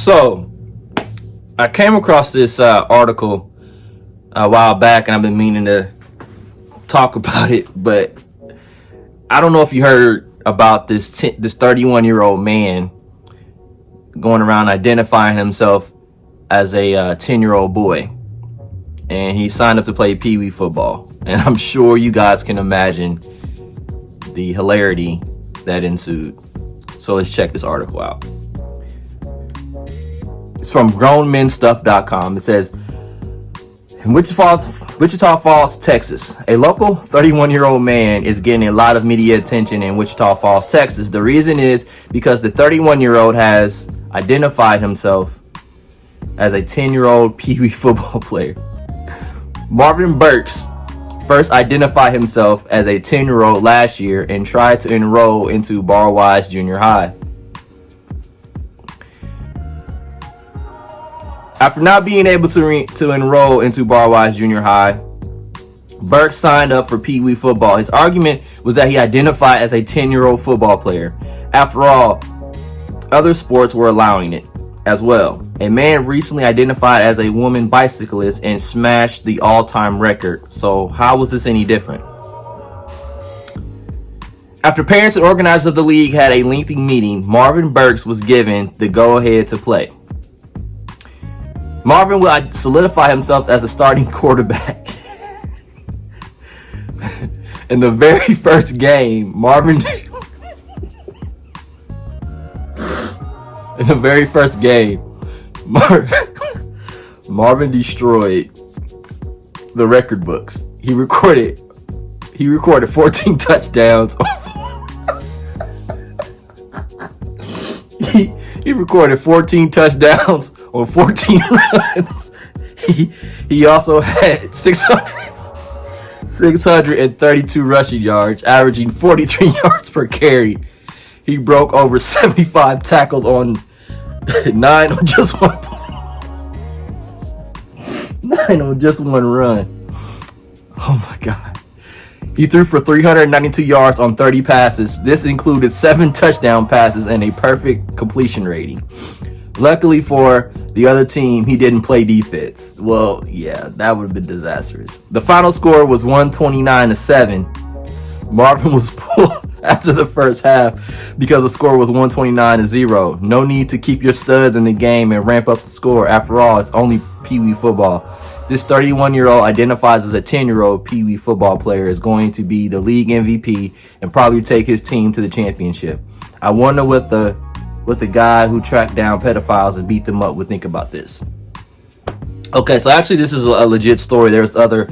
So I came across this article a while back, and I've been meaning to talk about it, but I don't know if you heard about this 31-year-old man going around identifying himself as a 10-year-old boy, and he signed up to play Pee Wee football. And I'm sure you guys can imagine the hilarity that ensued. So let's check this article out. It's from grownmenstuff.com. It says, in Wichita Falls, Texas, a local 31-year-old man is getting a lot of media attention in Wichita Falls, Texas. The reason is because the 31-year-old has identified himself as a 10-year-old Pee Wee football player. Marvin Burks first identified himself as a 10-year-old last year and tried to enroll into Barwise Junior High. After not being able to enroll into Barwise Junior High, Burks signed up for Pee Wee football. His argument was that he identified as a 10-year-old football player. After all, other sports were allowing it as well. A man recently identified as a woman bicyclist and smashed the all-time record. So how was this any different? After parents and organizers of the league had a lengthy meeting, Marvin Burks was given the go-ahead to play. Marvin will solidify himself as a starting quarterback. In the very first game, Marvin destroyed the record books. He recorded 14 touchdowns. He recorded 14 touchdowns on 14 runs. He also had 632 rushing yards, averaging 43 yards per carry. He broke over 75 tackles on 9 on just one run. Oh my God. He threw for 392 yards on 30 passes. This included 7 touchdown passes and a perfect completion rating. Luckily for the other team, he didn't play defense. Well, yeah, that would have been disastrous. The final score was 129-7. Marvin was pulled after the first half because the score was 129-0. No need to keep your studs in the game and ramp up the score. After all, it's only Pee Wee football. This 31-year-old identifies as a 10-year-old Pee Wee football player, is going to be the league MVP and probably take his team to the championship. I wonder what the guy who tracked down pedophiles and beat them up would think about this. Okay, so actually this is a legit story. There's other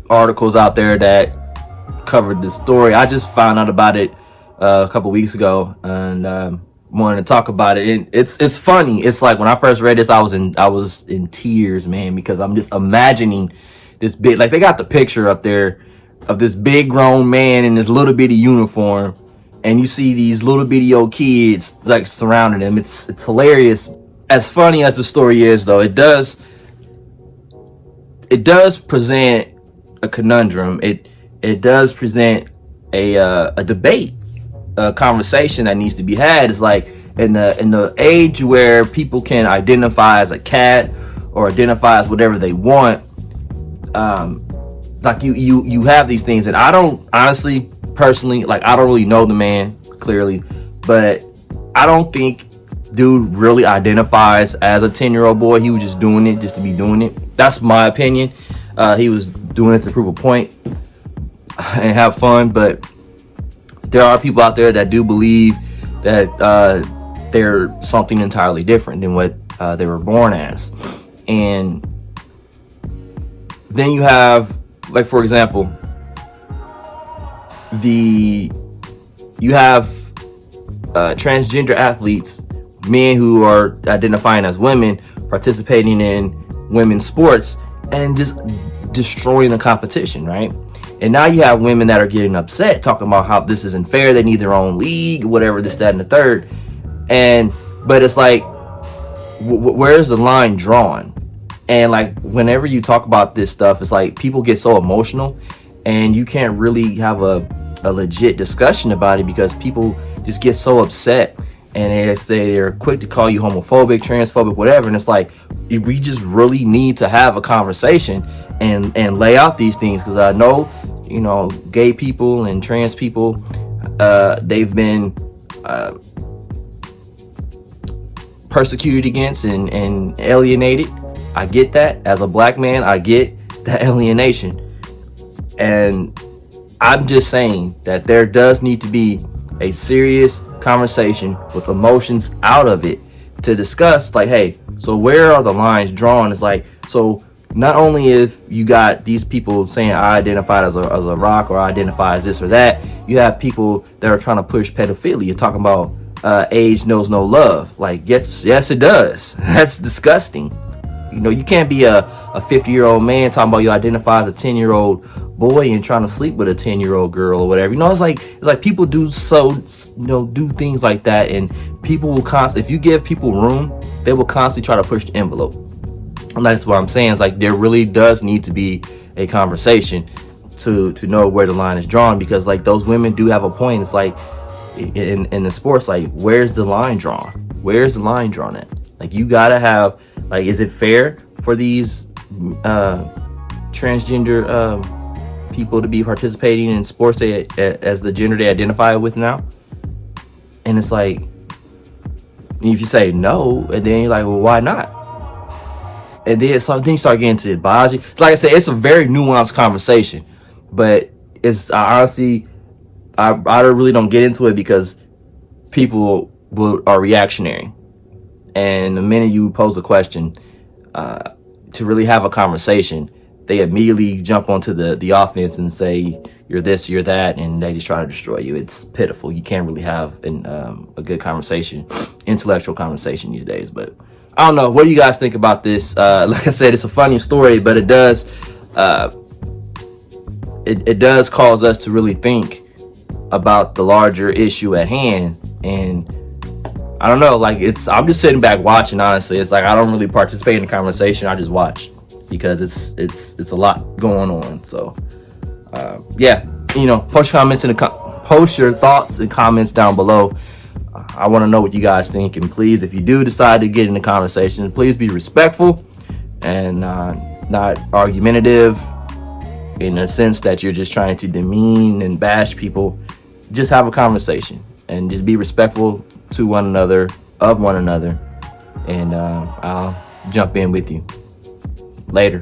articles out there that covered this story. I just found out about it a couple weeks ago and wanted to talk about it. And it's funny. It's like when I first read this, I was in tears, man, because I'm just imagining this big, like they got the picture up there of this big grown man in this little bitty uniform, and you see these little bitty old kids like surrounding him. It's hilarious. As funny as the story is, though, it does present a conundrum. It does present a debate, a conversation that needs to be had. Is like in the age where people can identify as a cat or identify as whatever they want. Like you have these things, and I don't honestly, personally, like I don't really know the man clearly, but I don't think dude really identifies as a 10-year-old boy. He was just doing it just to be doing it. That's my opinion. He was doing it to prove a point and have fun, but there are people out there that do believe that they're something entirely different than what they were born as. And then you have, like, for example, you have transgender athletes, men who are identifying as women, participating in women's sports and just destroying the competition, right? And now you have women that are getting upset, talking about how this isn't fair, they need their own league, whatever, this, that, and the third. But it's like, where's the line drawn? And like, whenever you talk about this stuff, it's like people get so emotional and you can't really have a legit discussion about it because people just get so upset. and they say they're quick to call you homophobic, transphobic, whatever. And it's like, we just really need to have a conversation and lay out these things, because I know, you know, gay people and trans people, they've been persecuted against and alienated. I get that. As a black man, I get that alienation. And I'm just saying that there does need to be a serious conversation with emotions out of it to discuss, like, hey, so where are the lines drawn? It's like, so not only if you got these people saying I identified as a rock, or I identify as this or that, you have people that are trying to push pedophilia. You're talking about age knows no love. Like, yes it does. That's disgusting. You know, you can't be a 50-year-old man talking about you identify as a 10-year-old boy and trying to sleep with a 10-year-old girl or whatever. You know, it's like people do do things like that, and people will constantly, if you give people room, they will constantly try to push the envelope. And that's what I'm saying. It's like, there really does need to be a conversation to know where the line is drawn, because like, those women do have a point. It's like, in the sports, like, where's the line drawn? Where's the line drawn at? Like, you gotta have, like, is it fair for these transgender people to be participating in sports as the gender they identify with now? And it's like, if you say no, and then you're like, well, why not? And then you start getting into biology. Like I said, it's a very nuanced conversation, but I really don't get into it, because people are reactionary. And the minute you pose a question, to really have a conversation, they immediately jump onto the offense and say you're this, you're that, and they just try to destroy you. It's pitiful. You can't really have a good conversation, intellectual conversation these days. But I don't know. What do you guys think about this? Like I said, it's a funny story, but it does cause us to really think about the larger issue at hand. And I don't know, like, I'm just sitting back watching, honestly. It's like, I don't really participate in the conversation. I just watch, because it's a lot going on. So yeah, you know, post your thoughts and comments down below. I want to know what you guys think, and please, if you do decide to get in the conversation, please be respectful and not argumentative, in a sense that you're just trying to demean and bash people. Just have a conversation and just be respectful to one another, and I'll jump in with you later.